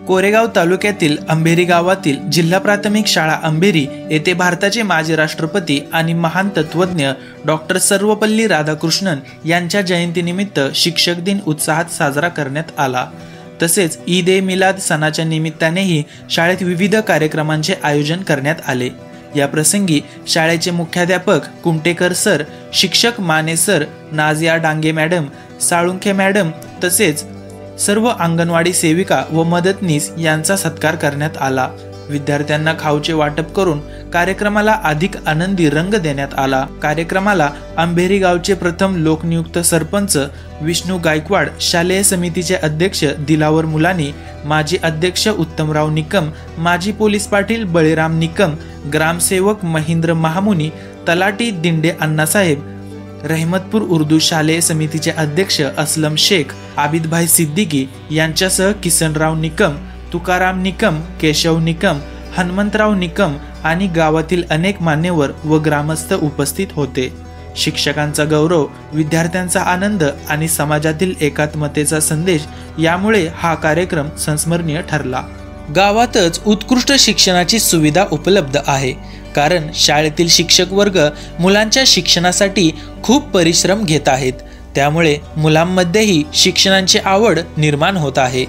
कोरेगाव तालुक्यातील अंबेरी गावातील जिल्हा प्राथमिक शाळा अंबेरी येथे भारताचे माजी राष्ट्रपती आणि महान तत्त्वज्ञ डॉक्टर सर्वपल्ली राधाकृष्णन यांच्या जयंतीनिमित्त शिक्षक दिन उत्साहात साजरा करण्यात आला। तसेच ईद ए मिलाद सणाच्या निमित्तानेही शाळेत विविध कार्यक्रमांचे आयोजन करण्यात आले। या प्रसंगी शाळेचे मुख्याध्यापक कुमटेकर सर, शिक्षक Mane sir, Nazia Dange madam, Salunkhe madam तसेच सर्व अंगणवाडी सेविका व मदतनीस यांचा सत्कार करण्यात आला। विद्यार्थ्यांना खाऊचे वाटप करून कार्यक्रमाला अधिक आनंदी रंग देण्यात आला। कार्यक्रमाला अंबेरी गावचे प्रथम लोकनियुक्त सरपंच विष्णू गायकवाड, शालेय समितीचे अध्यक्ष दिलावर मुलानी, माजी अध्यक्ष उत्तमराव निकम, माजी पोलीस पाटील बळीराम निकम, ग्रामसेवक महेंद्र महामुनी, तलाठी दिंडे अण्णासाहेब, रहमतपूर उर्दू शालेय समितीचे अध्यक्ष असलम शेख, आबिदभाई सिद्दीकी यांच्यासह किसनराव निकम, तुकाराम निकम, केशव निकम, हनुमंतराव निकम आणि गावातील अनेक मान्यवर व ग्रामस्थ उपस्थित होते। शिक्षकांचा गौरव, विद्यार्थ्यांचा आनंद आणि समाजातील एकात्मतेचा संदेश यामुळे हा कार्यक्रम संस्मरणीय ठरला। गावातच उत्कृष्ट शिक्षणाची सुविधा उपलब्ध आहे, कारण शाळेतील शिक्षक वर्ग मुलांच्या शिक्षणासाठी खूप परिश्रम घेत आहेत। त्यामुळे मुलांमध्येही शिक्षणाची आवड निर्माण होत आहे।